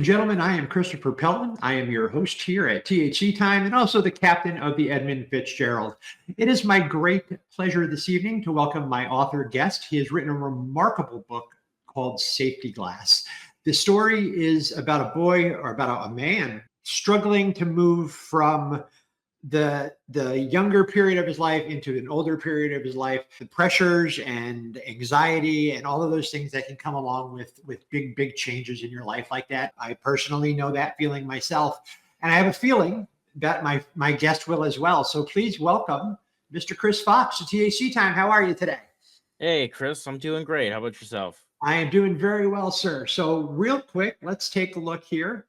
and gentlemen, I am Christopher Pelton. I am your host here at THC Time and also the captain of the Edmund Fitzgerald. It is my great pleasure this evening to welcome my author guest. He has written a remarkable book called Safety Glass. The story is about a boy or about a man struggling to move from the younger period of his life into an older period of his life, the pressures and anxiety and all of those things that can come along with big changes in your life like that. I personally know that feeling myself, and I have a feeling that my guest will as well. So please welcome Mr. Chris Fox to THC Time. How are you today? Hey, Chris, I'm doing great. How about yourself? I am doing very well, sir. So real quick, let's take a look here.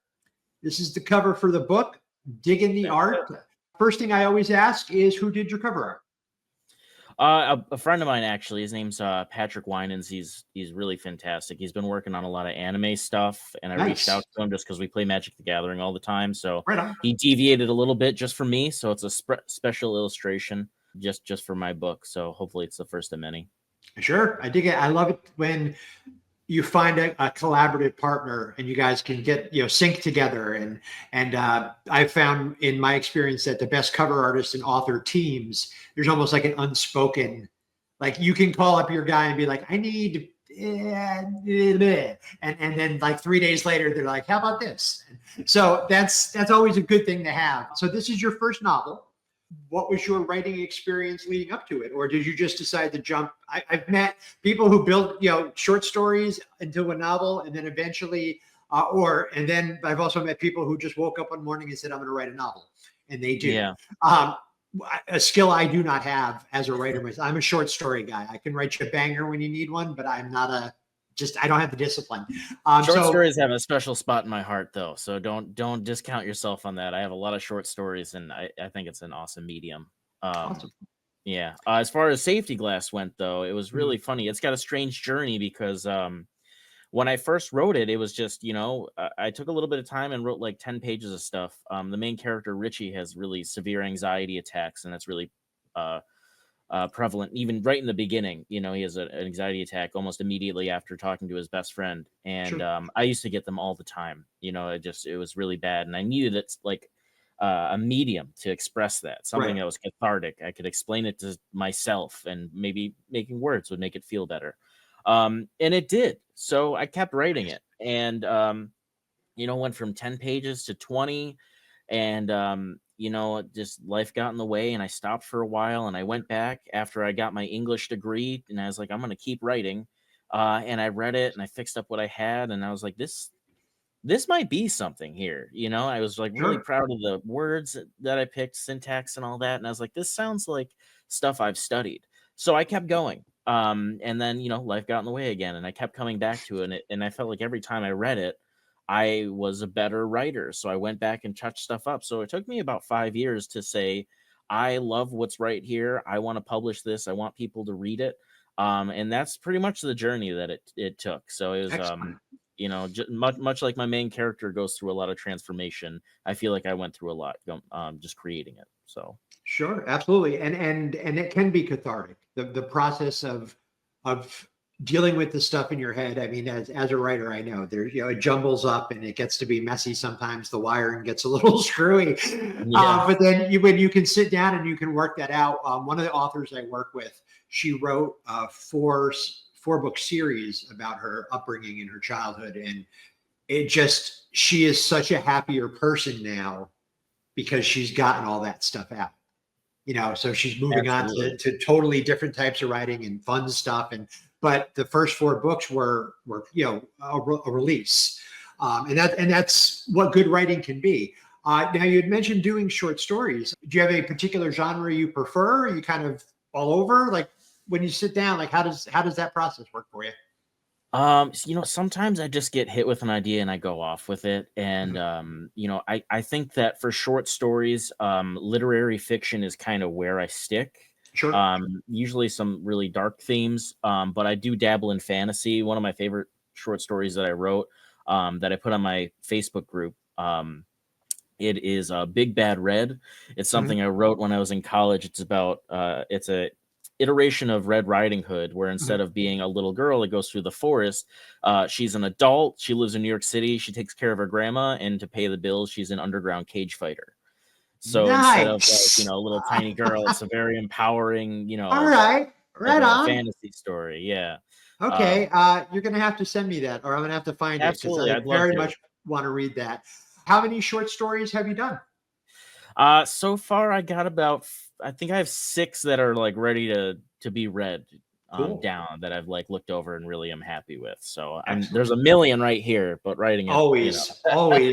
This is the cover for the book, Digging the Art. First thing I always ask is, who did your cover art? A friend of mine, actually. His name's Patrick Winans. He's really fantastic. He's been working on a lot of anime stuff, and I reached out to him just because we play Magic the Gathering all the time. So he deviated a little bit just for me. So it's a special illustration just for my book. So hopefully it's the first of many. Sure, I dig it. I love it when you find a collaborative partner and you guys can get, sync together. And I've found in my experience that the best cover artists and author teams, there's almost like an unspoken, like you can call up your guy and be like, I need, and then like 3 days later, they're like, how about this? So that's always a good thing to have. So this is your first novel. What was your writing experience leading up to it? Or did you just decide to jump? I've met people who build, short stories into a novel and then eventually, and then I've also met people who just woke up one morning and said, I'm going to write a novel. And they do. Yeah. A skill I do not have as a writer. I'm a short story guy. I can write you a banger when you need one, but I'm not I don't have the discipline. Short stories have a special spot in my heart, though. So don't discount yourself on that. I have a lot of short stories, and I think it's an awesome medium. Awesome. Yeah. As far as Safety Glass went, though, it was really funny. It's got a strange journey because when I first wrote it, it was just, I took a little bit of time and wrote like 10 pages of stuff. The main character, Richie, has really severe anxiety attacks, and that's really prevalent even right in the beginning. He has an anxiety attack almost immediately after talking to his best friend, and I used to get them all the time. It was really bad, and I needed it like a medium to express that, something that was cathartic. I could explain it to myself, and maybe making words would make it feel better, and it did. So I kept writing it, and went from 10 pages to 20, and just life got in the way, and I stopped for a while, and I went back after I got my English degree, and I was like, I'm going to keep writing. And I read it, and I fixed up what I had, and I was like, this might be something here. I was like really proud of the words that I picked, syntax and all that. And I was like, this sounds like stuff I've studied. So I kept going. And then, life got in the way again, and I kept coming back to it. And I felt like every time I read it, I was a better writer. So I went back and touched stuff up. So it took me about 5 years to say, I love what's right here. I want to publish this. I want people to read it. And that's pretty much the journey that it took. So it was, much like my main character goes through a lot of transformation. I feel like I went through a lot, just creating it. So. Sure, absolutely. And it can be cathartic. The process of dealing with the stuff in your head. I mean, as a writer, I know there's, it jumbles up and it gets to be messy. Sometimes the wiring gets a little screwy, but then when you can sit down and you can work that out. One of the authors I work with, she wrote a four-book series about her upbringing in her childhood. And she is such a happier person now because she's gotten all that stuff out. So she's moving on to totally different types of writing and fun stuff. But the first 4 books were a release, and that's what good writing can be. Now you had mentioned doing short stories. Do you have a particular genre you prefer? Are you kind of all over? Like when you sit down, like how does that process work for you? Sometimes I just get hit with an idea and I go off with it. And, I think that for short stories, literary fiction is kind of where I stick. Sure. Usually some really dark themes, but I do dabble in fantasy. One of my favorite short stories that I wrote, that I put on my Facebook group, it is Big Bad Red. It's something I wrote when I was in college. It's about, it's a iteration of Red Riding Hood, where instead of being a little girl that goes through the forest, she's an adult. She lives in New York City. She takes care of her grandma, and to pay the bills, she's an underground cage fighter. So instead of like, Nice. a little tiny girl, it's a very empowering, All right. like Right a on. fantasy story. Yeah. Okay. You're going to have to send me that, or I'm going to have to find it because Absolutely. I I'd love very to. much want to read that. How many short stories have you done? So far I got about I think I have 6 that are like ready to be read Cool. down that I've like looked over and really am happy with. So there's Excellent. a million right here, but writing it, Always,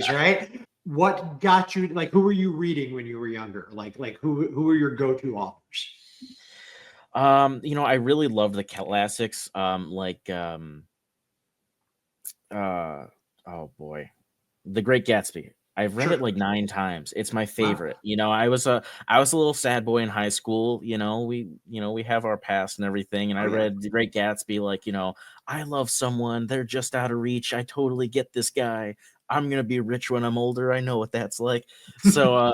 right? What got you like who were you reading when you were younger? Like who were your go-to authors? I really love the classics. Oh boy. The Great Gatsby. I've read it Sure. like 9 times. It's my Wow. favorite. I was a little sad boy in high school. We have our past and everything. And I Oh yeah. read The Great Gatsby, like, I love someone. They're just out of reach. I totally get this guy. I'm gonna be rich when I'm older. I know what that's like. So,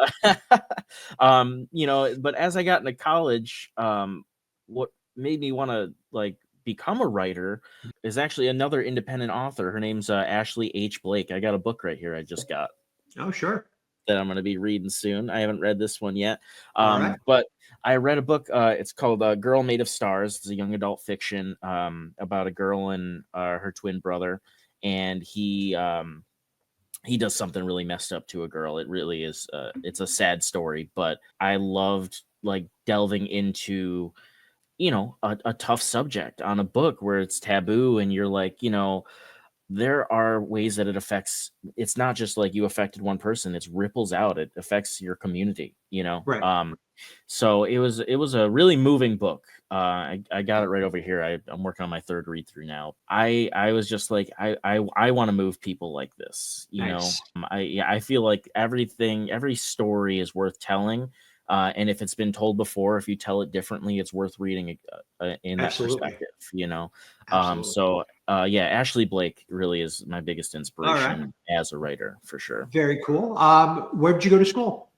but as I got into college, what made me want to like become a writer is actually another independent author. Her name's Ashley H. Blake. I got a book right here I just got Oh, sure. that I'm going to be reading soon. I haven't read this one yet. All right. But I read a book. It's called Girl Made of Stars. It's a young adult fiction about a girl and her twin brother. And he does something really messed up to a girl. It really is. It's a sad story, but I loved like delving into a tough subject on a book where it's taboo and you're like, there are ways that it affects. It's not just like you affected one person, it's ripples out, it affects your community. Right. So it was a really moving book. I got it right over here. I'm working on my 3rd read through now. I was just like, I want to move people like this. Nice. I feel like every story is worth telling. And if it's been told before, if you tell it differently, it's worth reading in that Absolutely. perspective. Absolutely. Yeah, Ashley Blake really is my biggest All right. inspiration as a writer, for sure. Very cool. Where did you go to school?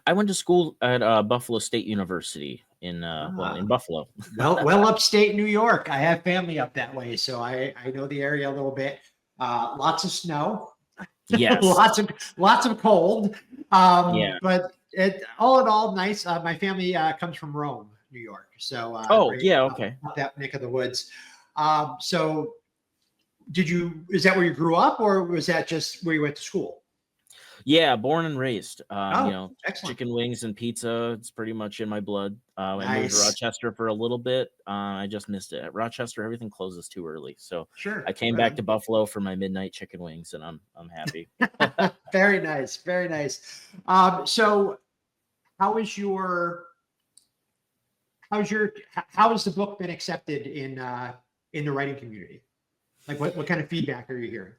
I went to school at Buffalo State University in Ah, Buffalo. well, upstate New York. I have family up that way, so I know the area a little bit. Lots of snow, Yes. lots of cold. Yeah. But all in all, nice. My family comes from Rome, New York, so Oh, right yeah. up, Okay. up that neck of the woods. So is that where you grew up, or was that just where you went to school? Yeah, born and raised. Oh, excellent. Chicken wings and pizza. It's pretty much in my blood. I moved to Nice. Rochester for a little bit. I just missed it. At Rochester, everything closes too early, so Sure. I came Right back on. to Buffalo for my midnight chicken wings, and I'm happy. Very nice. Very nice. So how is your how has the book been accepted in the writing community? Like what kind of feedback are you hearing?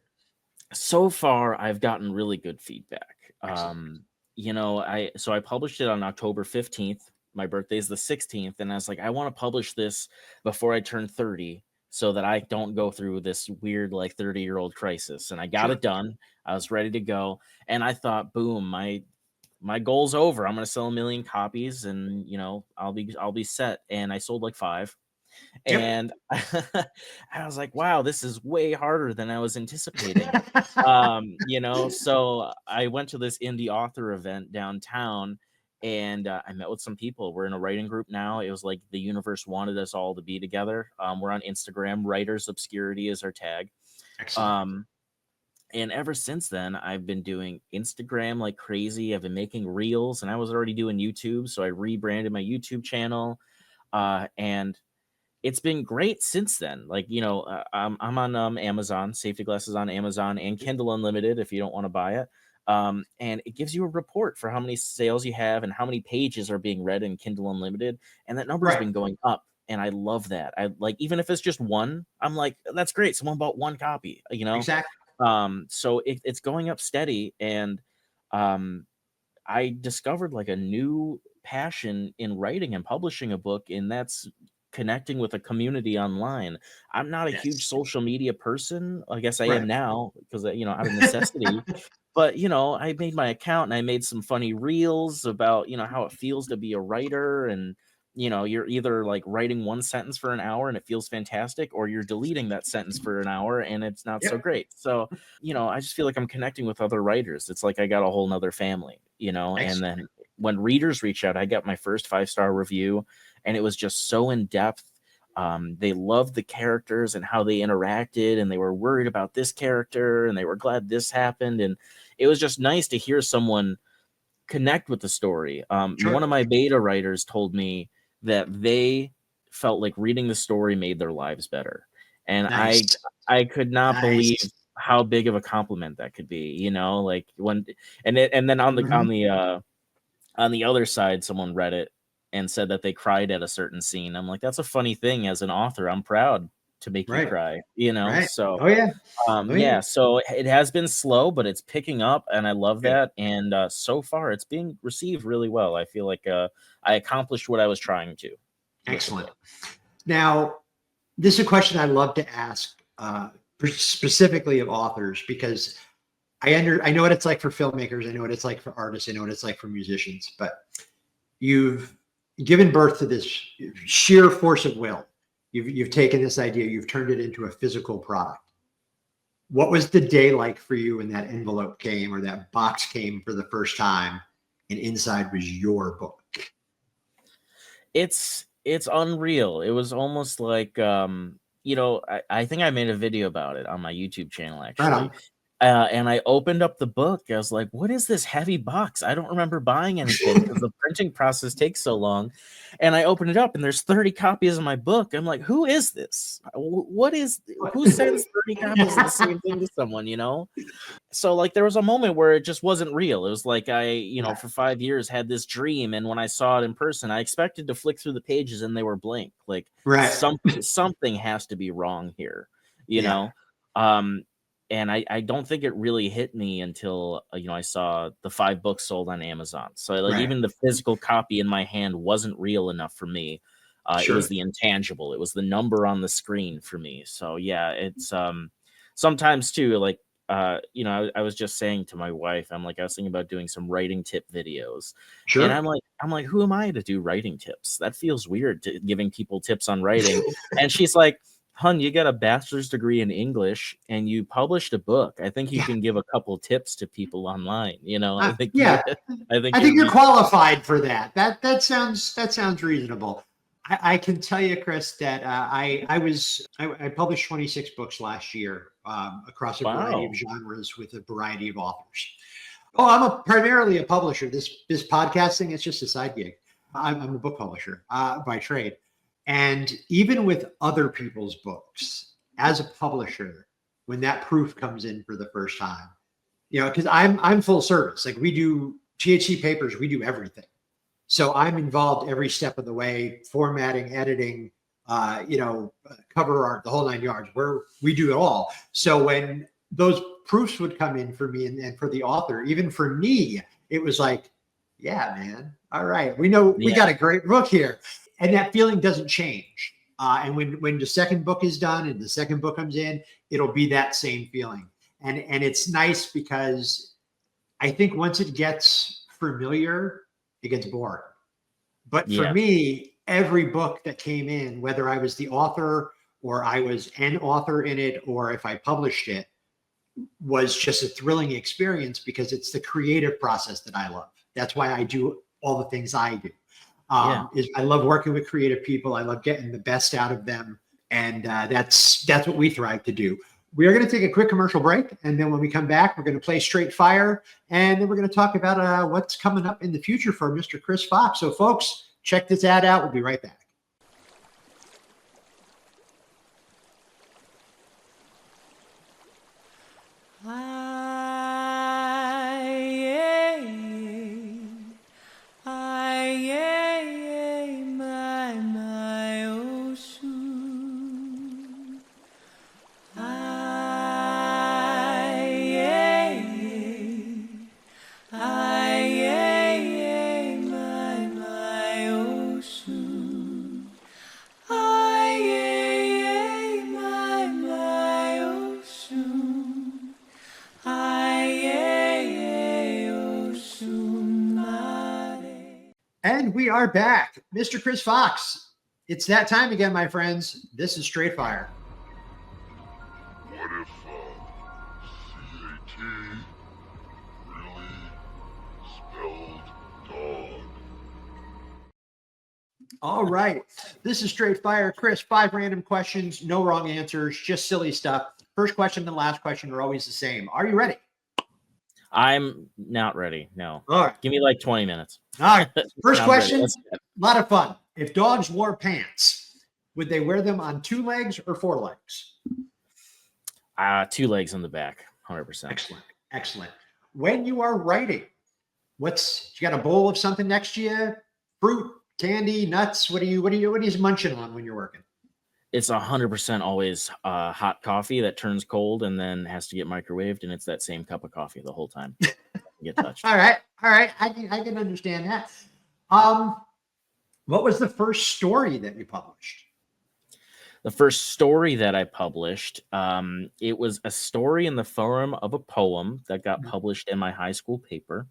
So far, I've gotten really good feedback. Excellent. I published it on October 15th. My birthday's the 16th, and I was like, I want to publish this before I turn 30 so that I don't go through this weird like 30-year-old crisis. And I got Sure. it done. I was ready to go. And I thought, boom, my goal's over. I'm gonna sell 1 million copies and I'll be set. And I sold like 5. Yep. And I was like, wow, this is way harder than I was anticipating. So I went to this indie author event downtown and I met with some people. We're in a writing group now. It was like the universe wanted us all to be together. We're on Instagram. Writers Obscurity is our tag. Excellent. Um, and ever since then, I've been doing Instagram like crazy. I've been making reels and I was already doing YouTube. So I rebranded my YouTube channel. And it's been great since then. Like, I'm on Amazon, Safety Glasses on Amazon and Kindle Unlimited if you don't want to buy it. And it gives you a report for how many sales you have and how many pages are being read in Kindle Unlimited. And that number has Right. been going up. And I love that. I like, even if it's just one, I'm like, that's great. Someone bought 1 copy. Exactly. So it's going up steady. And I discovered like a new passion in writing and publishing a book, and that's connecting with a community online. I'm not a huge Yes. social media person. I guess I am Right. now because out of necessity. But I made my account and I made some funny reels about how it feels to be a writer and you're either like writing one sentence for an hour and it feels fantastic, or you're deleting that sentence for an hour and it's not so Yep. great. So, I just feel like I'm connecting with other writers. It's like I got a whole nother family, and Excellent. then when readers reach out, I got my first 5-star review, and it was just so in depth. They loved the characters and how they interacted, and they were worried about this character and they were glad this happened. And it was just nice to hear someone connect with the story. One Sure. of my beta writers told me that they felt like reading the story made their lives better. And I Nice. I could not believe Nice. how big of a compliment that could be, like when and then Mhm. on the other side, someone read it and said that they cried at a certain scene. I'm like, that's a funny thing. As an author, I'm proud to make you Right. cry, Right. so Oh yeah. Oh yeah. yeah, so it has been slow, but it's picking up, and I love Good. that. And so far, it's being received really well. I feel like I accomplished what I was trying to with the Excellent. book. Now, this is a question I love to ask, specifically of authors, because I know what it's like for filmmakers. I know what it's like for artists. I know what it's like for musicians. But you've given birth to this sheer force of will. You've taken this idea, you've turned it into a physical product. What was the day like for you when that envelope came or that box came for the first time, and inside was your book? It's unreal. It was almost like I think I made a video about it on my YouTube channel Right actually. on. And I opened up the book. I was like, what is this heavy box? I don't remember buying anything because the printing process takes so long. And I opened it up and there's 30 copies of my book. I'm like, who is this? Who sends 30 copies of the same thing to someone, So like there was a moment where it just wasn't real. It was like I, Yeah. for 5 years had this dream, and when I saw it in person, I expected to flick through the pages and they were blank. Like Right. something has to be wrong here, you Yeah. know. Um, and I don't think it really hit me until I saw the 5 books sold on Amazon. So like Right. even the physical copy in my hand wasn't real enough for me. It was Sure. the intangible. It was the number on the screen for me. So yeah, it's sometimes too like I was just saying to my wife, I was thinking about doing some writing tip videos, and Sure. I'm like, who am I to do writing tips? That feels weird to giving people tips on writing. And she's like, "Hun, you got a bachelor's degree in English, and you published a book. I think you Yeah. can give a couple tips to people online. Yeah. I think I you're think you're reasonable." qualified for that. That sounds reasonable. I can tell you, Chris, that I published 26 books last year, across a variety of Wow. genres with a variety of authors. Oh, I'm primarily a publisher. This podcasting is just a side gig. I'm a book publisher, by trade, and even with other people's books, as a publisher, when that proof comes in for the first time, because I'm full service. Like we do THC papers, we do everything. So I'm involved every step of the way, formatting, editing, cover art, the whole 9 yards, where we do it all. So when those proofs would come in for me, and for the author, even for me, it was like, yeah, man, all right, we know we Yeah. got a great book here. And that feeling doesn't change. And when the second book is done and the second book comes in, it'll be that same feeling. And it's nice because I think once it gets familiar, it gets boring. But for Yeah. me, every book that came in, whether I was the author or I was an author in it, or if I published it, was just a thrilling experience because it's the creative process that I love. That's why I do all the things I do. Yeah. Is I love working with creative people. I love getting the best out of them, and that's what we thrive to do. We are going to take a quick commercial break, and then when we come back, we're going to play Straight Fire, and then we're going to talk about what's coming up in the future for Mr. Chris Fox. So, folks, check this ad out. We'll be right back. we are back. Mr. Chris Fox. It's that time again, my friends. This is Straight Fire. What if CAT really spelled dog? All right. This is Straight Fire. Chris, 5 random questions, no wrong answers, just silly stuff. First question and last question are always the same. Are you ready? I'm not ready. No. All right. Give me like 20 minutes. All right. First I'm question, ready. a lot of fun. If dogs wore pants, would they wear them on 2 legs or 4 legs? 2 legs in the back, 100%. Excellent. Excellent. When you are writing, you got a bowl of something next to you? Fruit, candy, nuts? What are you munching on when you're working? It's 100% always hot coffee that turns cold and then has to get microwaved, and it's that same cup of coffee the whole time. Get touched. All right. I can understand that. What was the first story that you published? The first story that I published, it was a story in the form of a poem that got published in my high school paper.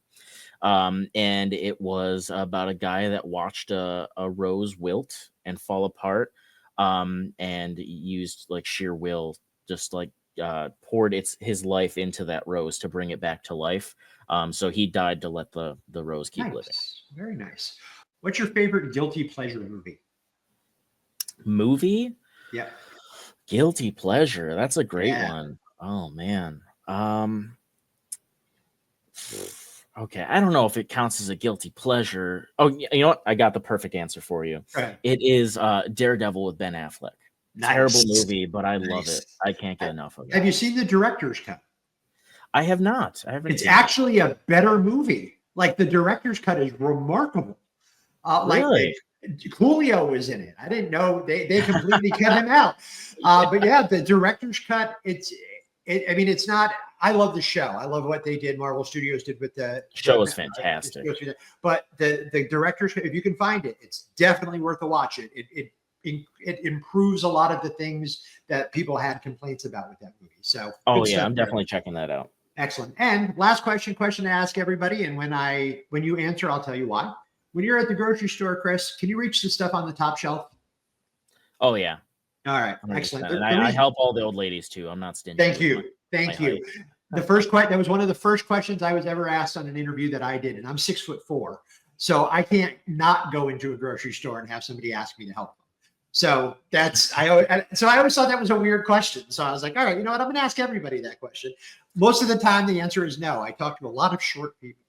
And it was about a guy that watched a rose wilt and fall apart, and used like sheer will, just like poured his life into that rose to bring it back to life. So he died to let the rose keep living. Very nice. What's your favorite guilty pleasure movie? Movie? Yeah. Guilty pleasure. That's a great one. Oh man. Okay, I don't know if it counts as a guilty pleasure. Oh, you know what? I got the perfect answer for you. Right. It is Daredevil with Ben Affleck. Nice. Terrible movie, but I love it. I can't get enough of it. Have you seen the director's cut? I have not. I haven't. It's actually a better movie. Like the director's cut is remarkable. Really? Coolio was in it. I didn't know they completely cut him out. But yeah, the director's cut. It's not. I love the show. I love what they did. Marvel Studios did with the show is fantastic. But the director's cut, if you can find it, it's definitely worth a watch. It improves a lot of the things that people had complaints about with that movie. So I'm definitely checking that out. Excellent. And last question to ask everybody. And when you answer, I'll tell you why. When you're at the grocery store, Chris, can you reach the stuff on the top shelf? Oh yeah. All right. 100%. Excellent. And I help all the old ladies too. I'm not stingy. Thank you. That was one of the first questions I was ever asked on an interview that I did. And I'm 6'4", so I can't not go into a grocery store and have somebody ask me to help them. So I always thought that was a weird question. So I was like, all right, you know what? I'm going to ask everybody that question. Most of the time, the answer is no. I talk to a lot of short people.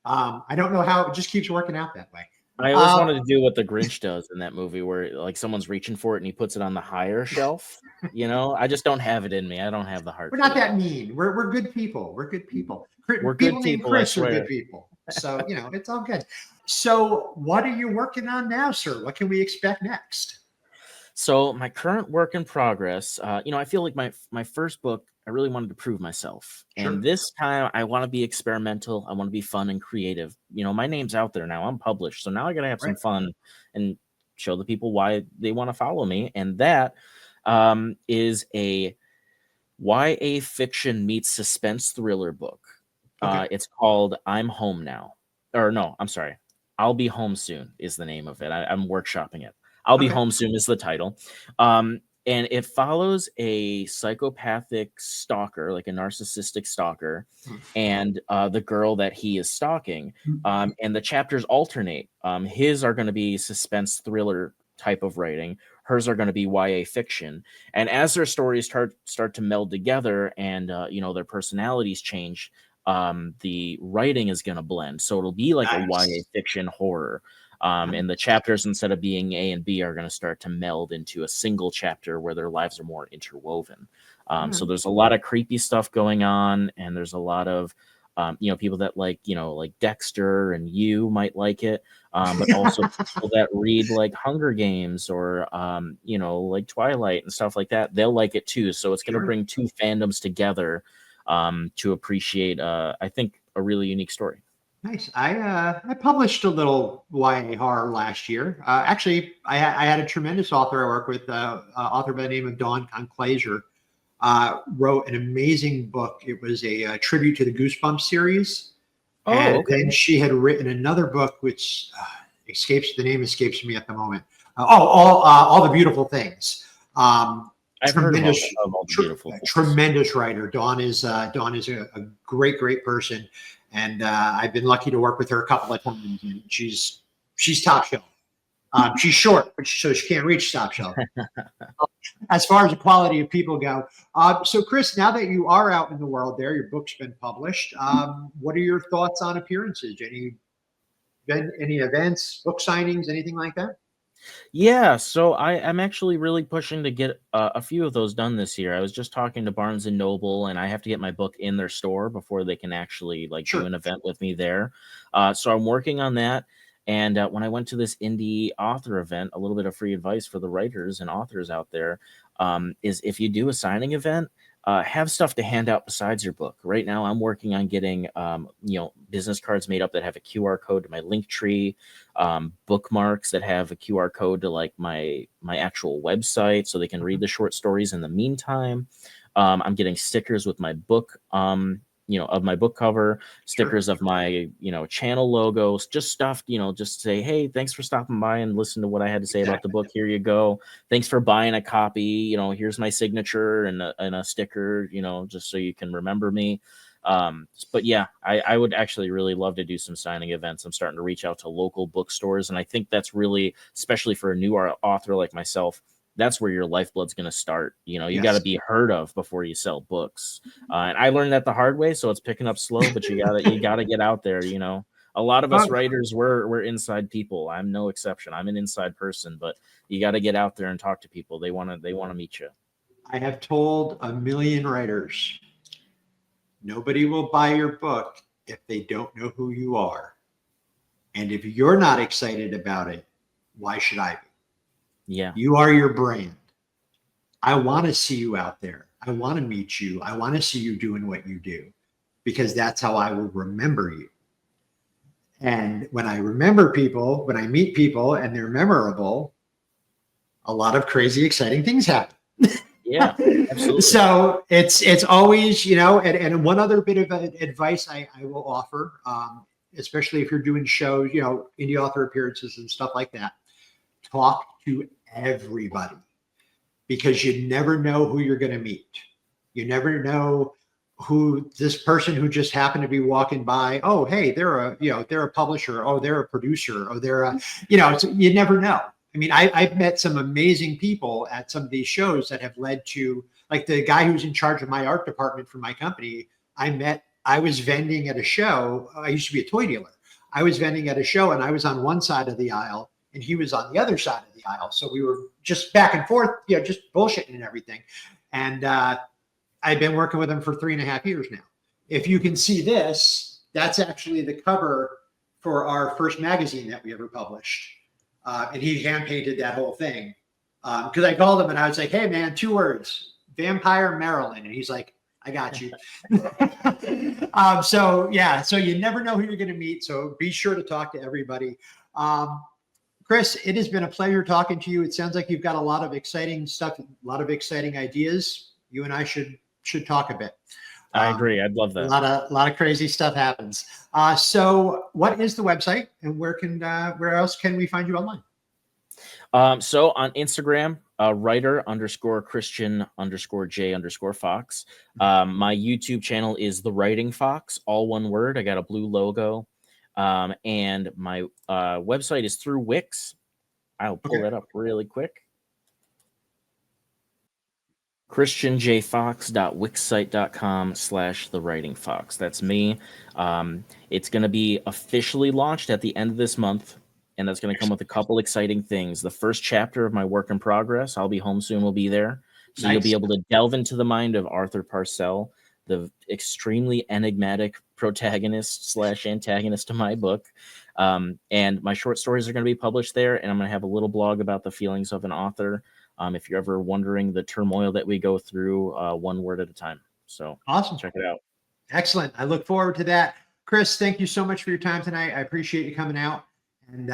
I don't know how it just keeps working out that way. I always wanted to do what the Grinch does in that movie, where like someone's reaching for it and he puts it on the higher shelf. I just don't have it in me. I don't have the heart. We're not that mean. We're good people. We're good people. People named Chris are good people. So it's all good. So what are you working on now, sir? What can we expect next? So my current work in progress, I feel like my first book, I really wanted to prove myself. Sure. And this time I want to be experimental. I want to be fun and creative. My name's out there now. I'm published. So now I got to have some fun and show the people why they want to follow me. And that is a YA fiction meets suspense thriller book. Okay. It's called I'm Home Now. Or no, I'm sorry. I'll Be Home Soon is the name of it. I'm workshopping it. I'll Be Home Soon is the title. And it follows a psychopathic stalker, like a narcissistic stalker, and the girl that he is stalking. And the chapters alternate. His are going to be suspense thriller type of writing. Hers are going to be YA fiction. And as their stories start to meld together and, their personalities change, the writing is going to blend. So it'll be like a YA fiction horror. And the chapters, instead of being A and B, are going to start to meld into a single chapter where their lives are more interwoven. So there's a lot of creepy stuff going on, and there's a lot of people that like Dexter and you might like it, but also people that read like Hunger Games or like Twilight and stuff like that. They'll like it too. So it's going to bring two fandoms together to appreciate, I think, a really unique story. Nice. I published a little YA horror last year. Actually, I had a tremendous author I work with, author by the name of Dawn Conclaser, wrote an amazing book. It was a tribute to the Goosebumps series. And then she had written another book, which the name escapes me at the moment. All the Beautiful Things. I've heard of all the beautiful things. Tremendous writer. Dawn is a great person, and I've been lucky to work with her a couple of times. And she's top shelf. She's short, so she can't reach top shelf. As far as the quality of people go. So Chris, now that you are out in the world there, your book's been published. What are your thoughts on appearances? Any events, book signings, anything like that? Yeah, so I'm actually really pushing to get a few of those done this year. I was just talking to Barnes and Noble, and I have to get my book in their store before they can actually do an event with me there. So I'm working on that. And when I went to this indie author event, a little bit of free advice for the writers and authors out there is if you do a signing event, have stuff to hand out besides your book. Right now, I'm working on getting business cards made up that have a QR code to my link tree, bookmarks that have a QR code to like my actual website, so they can read the short stories in the meantime. I'm getting stickers with my book, of my book cover, stickers of my channel logos, just stuff, just say, hey, thanks for stopping by and listen to what I had to say about the book. Here you go. Thanks for buying a copy. Here's my signature and a sticker, just so you can remember me. But yeah, I would actually really love to do some signing events. I'm starting to reach out to local bookstores, and I think that's really, especially for a new author like myself, that's where your lifeblood's going to start. You got to be heard of before you sell books. And I learned that the hard way, so it's picking up slow, but you gotta get out there. A lot of us writers, we're inside people. I'm no exception. I'm an inside person, but you got to get out there and talk to people. They want to meet you. I have told a million writers, nobody will buy your book if they don't know who you are. And if you're not excited about it, why should I be? Yeah. You are your brand. I want to see you out there. I want to meet you. I want to see you doing what you do, because that's how I will remember you. And when I remember people, when I meet people and they're memorable, a lot of crazy, exciting things happen. Yeah, absolutely. So it's always, and one other bit of advice I will offer, especially if you're doing shows, indie author appearances and stuff like that, talk to everybody, because you never know who you're going to meet. You never know who this person who just happened to be walking by. Oh, hey, they're a publisher. Oh, they're a producer. Oh, they're a, you never know. I mean, I've met some amazing people at some of these shows that have led to, like the guy who's in charge of my art department for my company. I was vending at a show. I used to be a toy dealer. I was vending at a show, and I was on one side of the aisle and he was on the other side of the aisle. So we were just back and forth, just bullshitting and everything. And I've been working with him for 3.5 years now. If you can see this, that's actually the cover for our first magazine that we ever published. And he hand painted that whole thing. Because I called him and I was like, hey man, 2 words, Vampire Maryland. And he's like, I got you. So you never know who you're going to meet. So be sure to talk to everybody. Chris, it has been a pleasure talking to you. It sounds like you've got a lot of exciting stuff, a lot of exciting ideas. You and I should talk a bit. I agree. I'd love that. A lot of crazy stuff happens. So what is the website, and where else can we find you online? So on Instagram, writer_Christian_J_Fox. My YouTube channel is The Writing Fox, all one word. I got a blue logo. And my website is through Wix. I'll pull that up really quick. christianjfox.wixsite.com/thewritingfox. That's me. It's going to be officially launched at the end of this month, and that's going to come with a couple exciting things. The first chapter of my work in progress, I'll be home soon, will be there. So you'll be able to delve into the mind of Arthur Parcell, the extremely enigmatic protagonist/antagonist of my book. And my short stories are going to be published there, and I'm going to have a little blog about the feelings of an author. If you're ever wondering the turmoil that we go through, one word at a time. So awesome. Check it out. Excellent. I look forward to that. Chris, thank you so much for your time tonight. I appreciate you coming out. And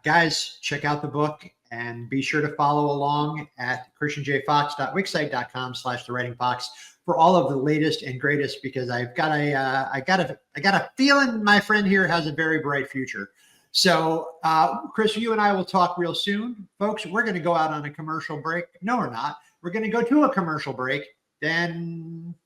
guys, check out the book and be sure to follow along at christianjfox.wixsite.com/thewritingfox for all of the latest and greatest, because I got a feeling my friend here has a very bright future. So, Chris, you and I will talk real soon. Folks, we're going to go out on a commercial break. No, we're not. We're going to go to a commercial break. Then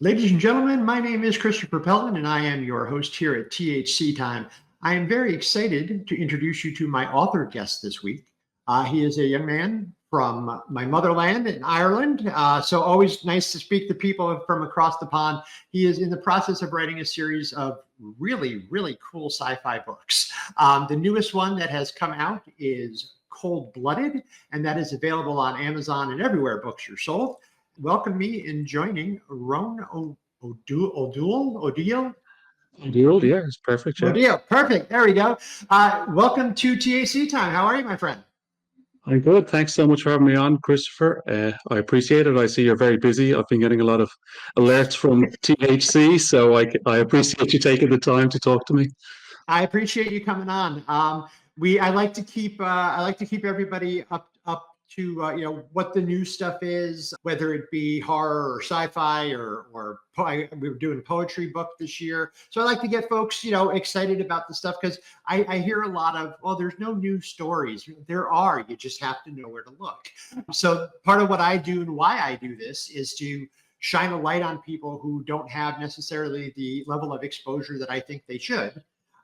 Ladies and gentlemen, my name is Christopher Pelton, and I am your host here at THC Time. I am very excited to introduce you to my author guest this week. He is a young man from my motherland in Ireland, so always nice to speak to people from across the pond. He is in the process of writing a series of really, really cool sci-fi books. The newest one that has come out is Cold-Blooded, and that is available on Amazon and everywhere books are sold. Welcome me in joining Rohan O'Duill. Yeah, it's perfect. Yeah, O'Duill, perfect. There we go. Welcome to TAC Time. How are you, my friend? I'm good. Thanks so much for having me on, Christopher. I appreciate it. I see you're very busy. I've been getting a lot of alerts from THC, so I appreciate you taking the time to talk to me. I appreciate you coming on. I like to keep everybody up to what the new stuff is, whether it be horror or sci-fi or we were doing a poetry book this year. So I like to get folks excited about the stuff, because I hear a lot of, well, there's no new stories. There are. You just have to know where to look. So part of what I do and why I do this is to shine a light on people who don't have necessarily the level of exposure that I think they should.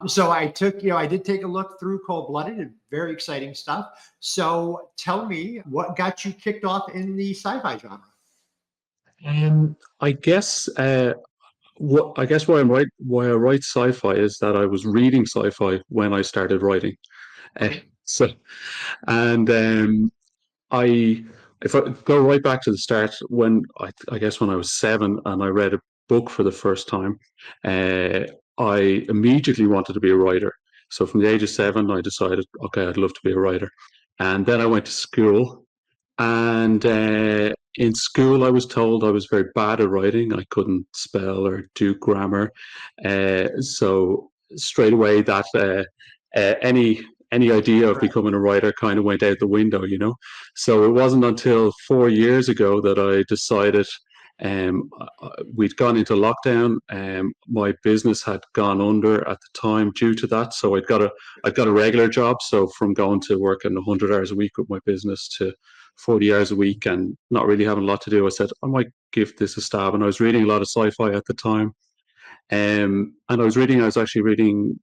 So I did take a look through Cold-Blooded, and very exciting stuff. So tell me, what got you kicked off in the sci-fi genre? I guess why I write sci-fi is that I was reading sci-fi when I started writing. So and I if I go right back to the start, when I guess when I was 7 and I read a book for the first time, uh, I immediately wanted to be a writer. So from the age of 7, I decided, okay, I'd love to be a writer. And then I went to school, and in school I was told I was very bad at writing. I couldn't spell or do grammar. So straight away that any idea of becoming a writer kind of went out the window. So it wasn't until 4 years ago that I decided. We'd gone into lockdown. My business had gone under at the time due to that, so I'd got a regular job. So from going to working 100 hours a week with my business to 40 hours a week and not really having a lot to do, I said I might give this a stab. And I was reading a lot of sci-fi at the time, and I was actually reading,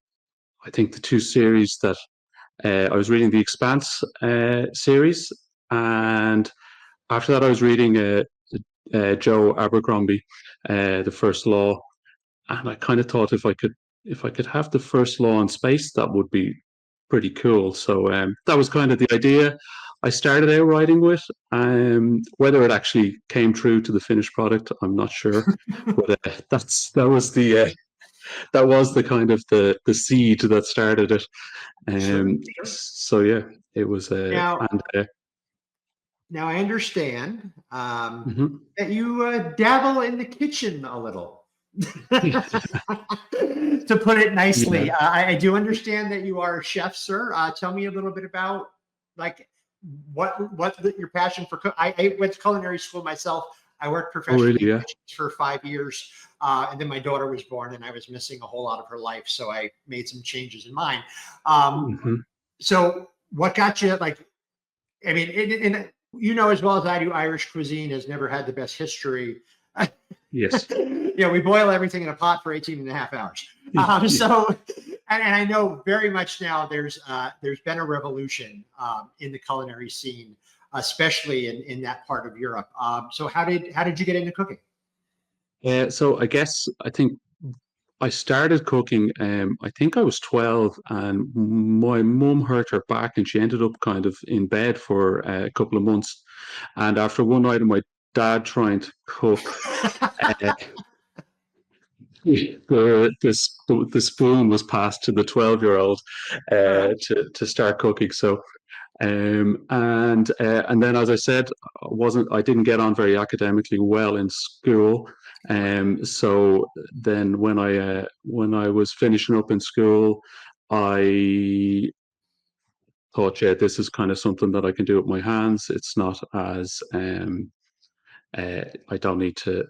I think, the two series that I was reading the Expanse series, and after that, I was reading Joe Abercrombie, The First Law, and I kind of thought if I could have the first law in space, that would be pretty cool. So that was kind of the idea I started out writing with. Whether it actually came true to the finished product, I'm not sure, but that was the kind of the seed that started it. Sure. So yeah, it was. Now I understand Mhm. that you dabble in the kitchen a little. To put it nicely, Yeah. I do understand that you are a chef, sir. Tell me a little bit about, like, your passion for I went to culinary school myself. I worked Oh, professionally really? in Yeah. kitchens for 5 years, and then my daughter was born, and I was missing a whole lot of her life, so I made some changes in mine. Hmm. So what got you, like, I mean, as well as I do, Irish cuisine has never had the best history. Yes. We boil everything in a pot for 18 and a half hours. So, and I know very much now there's been a revolution in the culinary scene, especially in that part of Europe. So how did you get into cooking? So I think I started cooking. I think I was 12, and my mum hurt her back, and she ended up kind of in bed for a couple of months. And after one night of my dad trying to cook, uh, the spoon was passed to the 12-year-old All right. to start cooking. So and then, as I said, I didn't get on very academically well in school. So then when I was finishing up in school, I thought, yeah, this is kind of something that I can do with my hands. It's not as I don't need to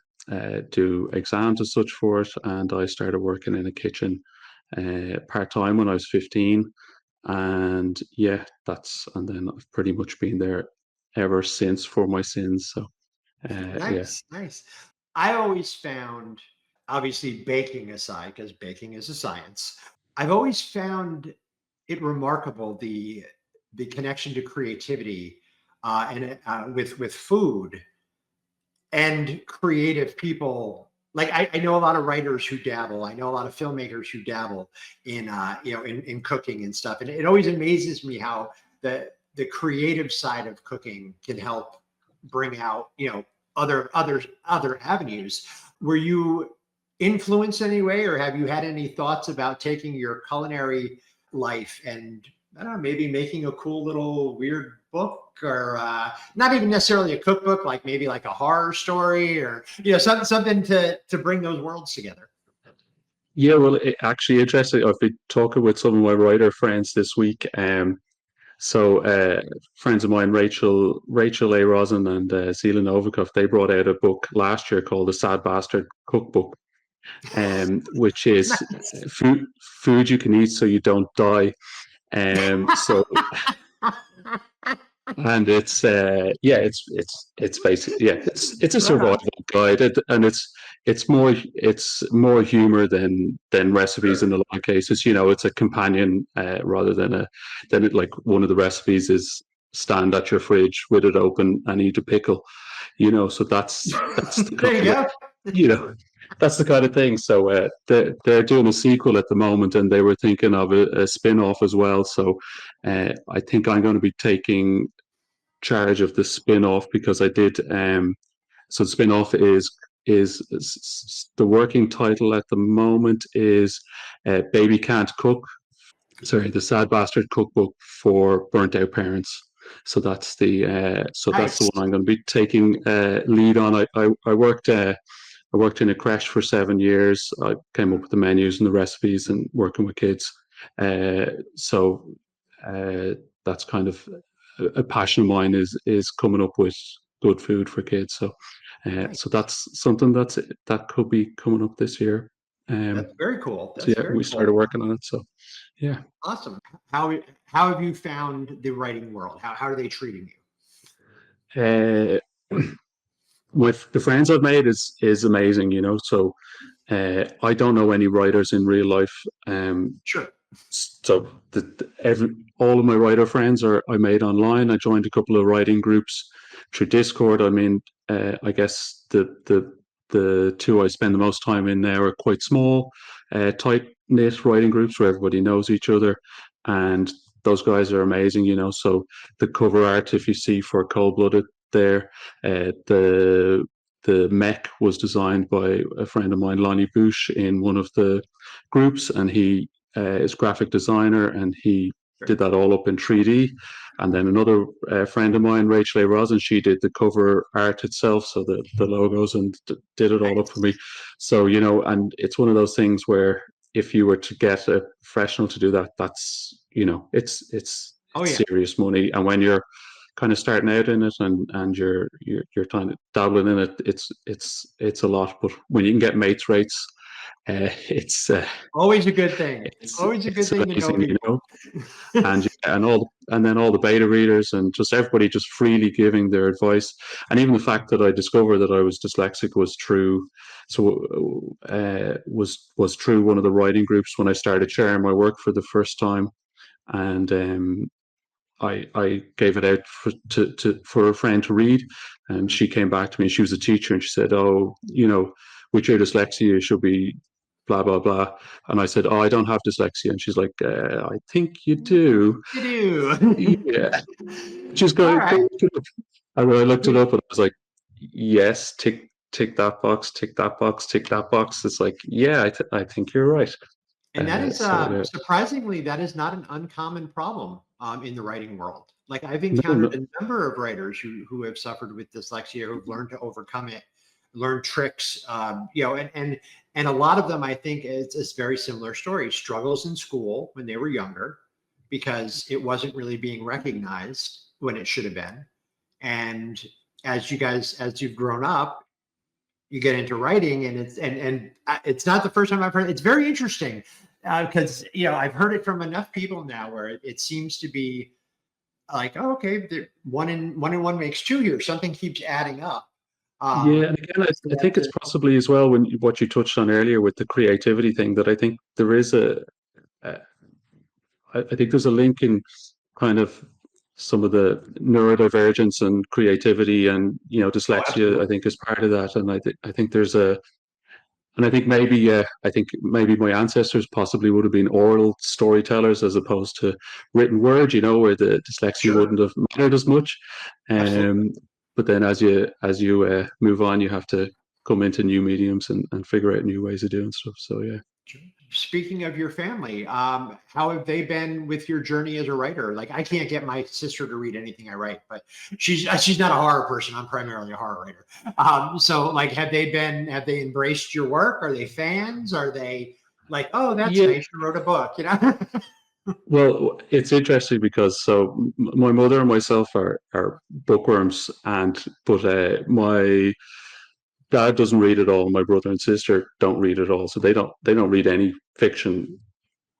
do exams as such for it. And I started working in a kitchen part time when I was 15. And yeah, and then I've pretty much been there ever since for my sins. So yeah. Nice. I always found, obviously baking aside, because baking is a science, I've always found it remarkable the connection to creativity and with food and creative people. Like I know a lot of writers who dabble. I know a lot of filmmakers who dabble in in cooking and stuff. And it always amazes me how the creative side of cooking can help bring out other avenues. Were you influenced anyway, or have you had any thoughts about taking your culinary life and I don't know, maybe making a cool little weird book or not even necessarily a cookbook, like maybe like a horror story or something to bring those worlds together. Yeah, well, actually, interesting. I've been talking with some of my writer friends this week. So friends of mine, Rachel A. Rosen and Zila Novikov, they brought out a book last year called The Sad Bastard Cookbook, which is Nice. food you can eat so you don't die. So and it's it's basically it's a Right on. survival guide, and it's more humor than recipes in Sure. a lot of cases. It's a companion rather than it, like one of the recipes is stand at your fridge with it open and eat a pickle. So that's the There you kind of go. you know that's the kind of thing. So they're doing a sequel at the moment, and they were thinking of a spin-off as well. So I think I'm going to be taking charge of the spin-off because I did. So the spin-off is the working title at the moment is Baby Can't Cook. Sorry, the Sad Bastard Cookbook for Burnt Out Parents. So that's the Nice. one I'm going to be taking lead on. I worked in a creche for 7 years. I came up with the menus and the recipes and working with kids. So that's kind of a passion of mine is coming up with good food for kids. So Nice. so that's something that could be coming up this year. That's very cool. So That's yeah, very we started cool. working on it. So yeah. Awesome. How have you found the writing world? How are they treating you? With the friends I've made is amazing. So I don't know any writers in real life. Sure. So all of my writer friends I made online. I joined a couple of writing groups through Discord. I mean, I guess the two I spend the most time in now are quite small, tight knit writing groups where everybody knows each other, and those guys are amazing. So the cover art, if you see for Cold Blooded, there, the mech was designed by a friend of mine, Lonnie Bush, in one of the groups, and he is graphic designer, and he did that all up in 3D. And then another friend of mine, Rachel A. Rosen, she did the cover art itself, so the logos, and did it all up for me. So and it's one of those things where if you were to get a professional to do that, that's it's Oh yeah. serious money. And when you're kind of starting out in it and you're trying to dabbling in it, it's a lot. But when you can get mates rates, it's Always a good thing. it's Always a good it's thing to know amazing, people. and then all the beta readers and just everybody just freely giving their advice. And even the fact that I discovered that I was dyslexic was true. So was true. One of the writing groups when I started sharing my work for the first time, and I gave it out for a friend to read, and she came back to me. She was a teacher, and she said, "Oh, with your dyslexia, you should be blah blah blah." And I said, "Oh, I don't have dyslexia." And she's like, "I think you do." You do. Yeah, just All go right. look it up. And when I looked it up, and I was like, "Yes, tick that box, tick that box, tick that box." It's like, yeah, I think you're right. And that is So yeah, surprisingly, that is not an uncommon problem in the writing world. Like I've no, encountered no, a number of writers who have suffered with dyslexia, who've learned to overcome it, learn tricks, and a lot of them, I think, it's very similar story. Struggles in school when they were younger because it wasn't really being recognized when it should have been. And as you've grown up, you get into writing, and it's not the first time I've heard. It's very interesting because I've heard it from enough people now where it seems to be like, oh, okay, one and one makes two here. Something keeps adding up. Yeah, and again, So I think that's it's possibly as well what you touched on earlier with the creativity thing that I think there is a I think there's a link in kind of some of the neurodivergence and creativity and oh, dyslexia. I absolutely. think is part of that, and I think there's a and I think maybe my ancestors possibly would have been oral storytellers as opposed to written word, where the dyslexia Sure, wouldn't have mattered as much. absolutely. But then as you move on, you have to come into new mediums and figure out new ways of doing stuff. So yeah. Speaking of your family, how have they been with your journey as a writer? Like, I can't get my sister to read anything I write, but she's not a horror person. I'm primarily a horror writer. So like, have they embraced your work? Are they fans? Are they like, oh, that's Yeah, nice, you wrote a book, you know? well, it's interesting because my mother and myself are bookworms, but my dad doesn't read at all. My brother and sister don't read at all, so they don't read any fiction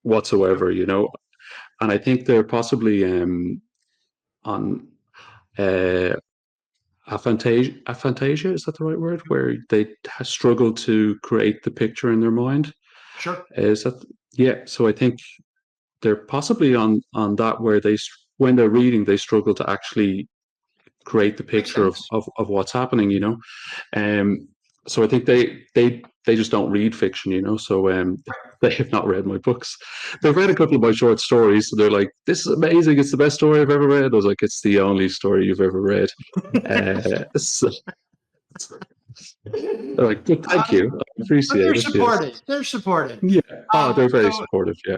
whatsoever. And I think they're possibly on uh, aphantasia. Is that the right word? Where they struggle to create the picture in their mind. Sure. Is that yeah? So I think they're possibly on that where when they're reading they struggle to actually create the Makes picture of sense. what's happening. um so I think they just don't read fiction. So they have not read my books. They've read a couple of my short stories, so they're like, this is amazing, it's the best story I've ever read. I was like, it's the only story you've ever read. So they're like, good, thank Um, you, I but they're appreciate it, yes. supportive. They're supportive. Yeah. Oh, they're very So supportive, yeah.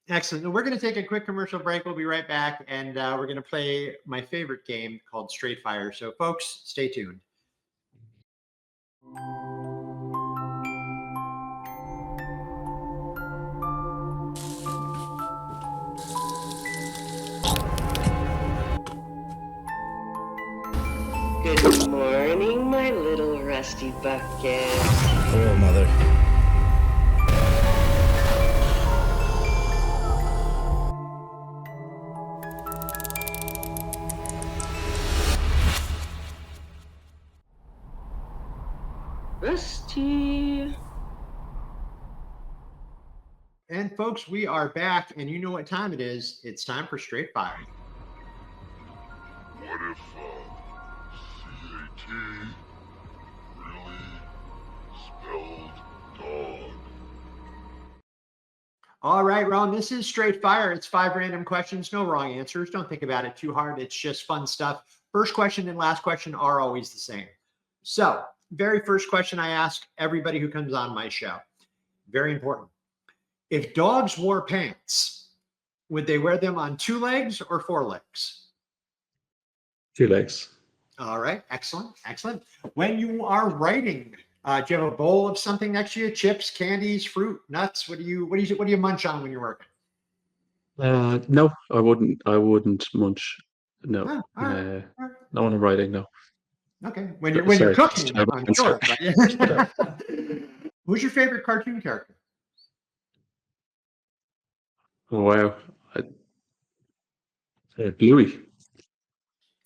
excellent. We're going to take a quick commercial break. We'll be right back, and we're going to play my favorite game called Straight Fire. So, folks, stay tuned. Good morning, my little rusty bucket. Hello, Mother. Rusty. And, folks, we are back, and you know what time it is. It's time for Straight Fire. What if CAT really spelled dog? All right, Ron, this is Straight Fire. It's 5 random questions, no wrong answers. Don't think about it too hard. It's just fun stuff. First question and last question are always the same. So, very first question I ask everybody who comes on my show. Very important. If dogs wore pants, would they wear them on 2 legs or 4 legs? 2 legs. All right, excellent, excellent. When you are writing, do you have a bowl of something next to you? Chips, candies, fruit, nuts? What do you munch on when you're working? No, I wouldn't munch. No. Oh, all right, all right. No one I'm writing, no. Okay, when you're Sorry, that's a cooking, terrible I'm answer. sure. But who's your favorite cartoon character? Oh, wow. Bluey.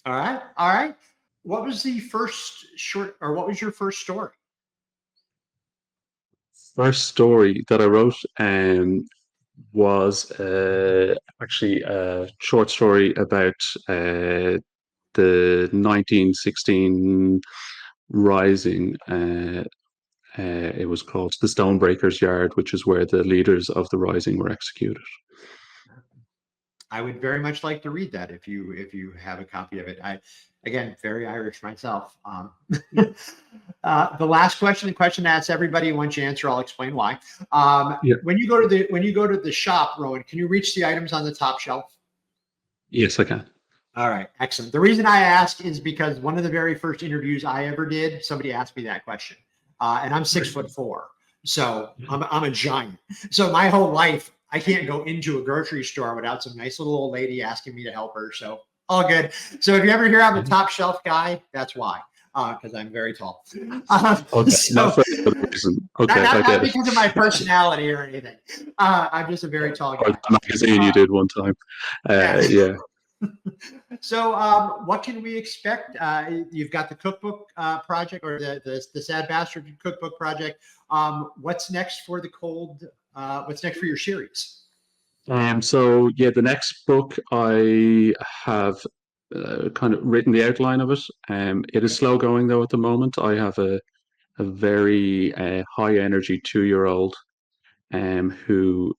All right, all right. What was the first short, or what was your first story? First story that I wrote was actually a short story about the 1916 Rising. It was called The Stonebreakers' Yard, which is where the leaders of the Rising were executed. I would very much like to read that if you have a copy of it. Again, very Irish myself. The last question, the question I ask everybody. Once you answer, I'll explain why. Yeah. When you go to the shop, Rowan, can you reach the items on the top shelf? Yes, I can. All right, excellent. The reason I ask is because one of the very first interviews I ever did, somebody asked me that question, and I'm 6'4", so I'm a giant. So my whole life, I can't go into a grocery store without some nice little old lady asking me to help her. So all good. So if you ever hear I'm a top shelf guy, that's why, because I'm very tall. Okay, So, not for any other reason. Okay, I not get it. because of my personality or anything. I'm just a very tall Or guy. the magazine you did one time. Yeah. Yeah. So, what can we expect? You've got the cookbook project, or the Sad Bastard cookbook project. What's next for the cold? What's next for your series? So yeah, the next book I have kind of written the outline of it. It is slow going though at the moment. I have a very high energy 2 year old who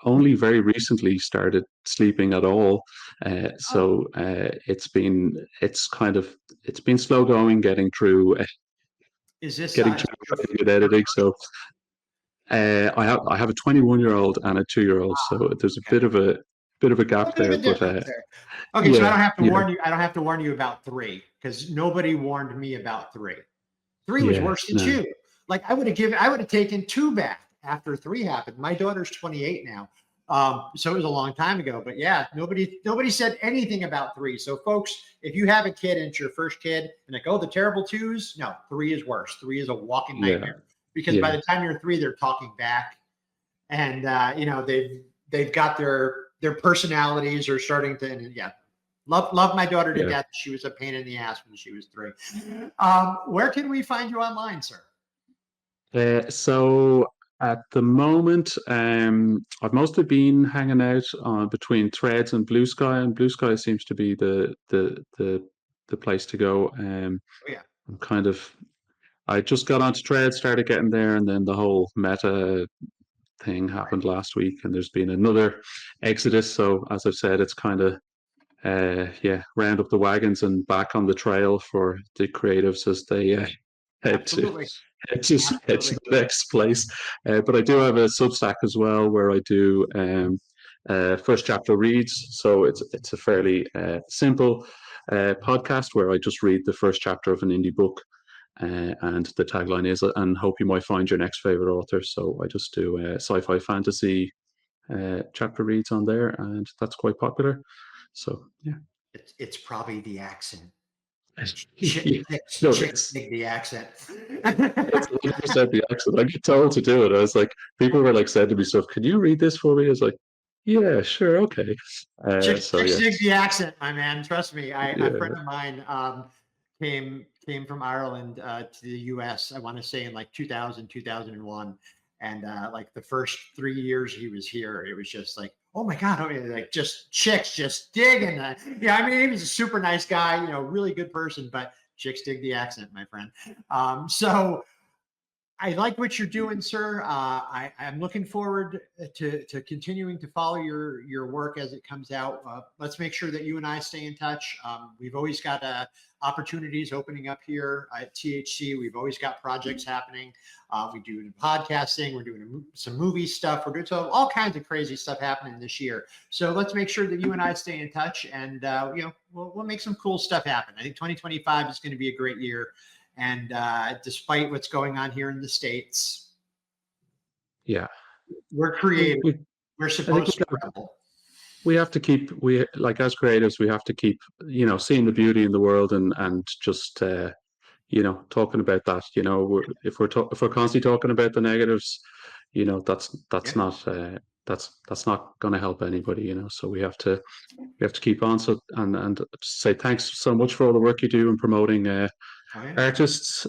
only very recently started sleeping at all. Oh, It's been slow going is this getting through writing and editing. So I have a 21-year-old and a 2 year old, so there's a okay? bit of a A gap bit of there. a But difference there. Okay, so I yeah, don't have to yeah, warn you. I don't have to warn you about three because nobody warned me about three. Three was yeah, worse than no, two. Like I would have taken two back after three happened. My daughter's 28 now. So it was a long time ago, but yeah, nobody said anything about three. So folks, if you have a kid and it's your first kid and like, oh, the terrible twos, no, three is worse. Three is a walking yeah, nightmare because by yeah, the time you're three, they're talking back and they've got their personalities are starting to, and yeah, love my daughter to yeah. death. She was a pain in the ass when she was three. Where can we find you online, sir? So at the moment, I've mostly been hanging out on between Threads and Blue Sky, and Blue Sky seems to be the place to go. Oh yeah, I'm kind of I just got onto Threads, started getting there, and then the whole Meta thing happened last week, and there's been another exodus. So as I've said, it's kind of yeah, round up the wagons and back on the trail for the creatives as they head to absolutely, head to absolutely. the next place. But I do have a Substack as well where I do first chapter reads. So it's a fairly simple podcast where I just read the first chapter of an indie book. And the tagline is, and hope you might find your next favorite author. So I just do sci-fi fantasy chapter reads on there, and that's quite popular. So yeah, It's probably the accent. yeah. No, Chicks dig the accent. it's 100% the accent. I get told to do it. I was like, people were like saying to me stuff. Can you read this for me? I was like, yeah, sure, okay. So Chicks yeah, dig the accent, my man. Trust me. A friend yeah, of mine came from Ireland to the US, I want to say in like 2000, 2001. And like the first 3 years he was here, it was just like, oh my God, I mean, like just chicks just digging that. Yeah, I mean, he was a super nice guy, really good person, but chicks dig the accent, my friend. So I like what you're doing, sir. I'm looking forward to continuing to follow your work as it comes out. Let's make sure that you and I stay in touch. We've always got opportunities opening up here at THC. We've always got projects happening. We do podcasting. We're doing some movie stuff. We're doing so all kinds of crazy stuff happening this year. So let's make sure that you and I stay in touch, and we'll make some cool stuff happen. I think 2025 is going to be a great year. And despite what's going on here in the States, yeah. we're We, creative. we, We're I think supposed to rebel. we have to keep we like as creatives, we have to keep seeing the beauty in the world and just talking about that. If we're constantly talking about the negatives, that's Yeah. not that's not going to help anybody. So we have to keep on. So and say thanks so much for all the work you do in promoting Oh, yeah. artists,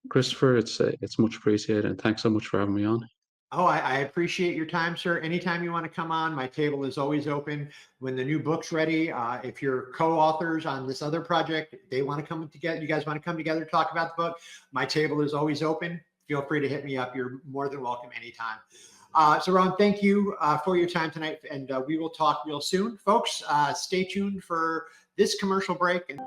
Christopher. It's much appreciated, and thanks so much for having me on. Oh, I appreciate your time, sir. Anytime you want to come on, my table is always open. When the new book's ready, if you're co-authors on this other project, they want to come together. You guys want to come together, talk about the book. My table is always open. Feel free to hit me up. You're more than welcome anytime. So Ron, thank you for your time tonight, and we will talk real soon. Folks, stay tuned for this commercial break.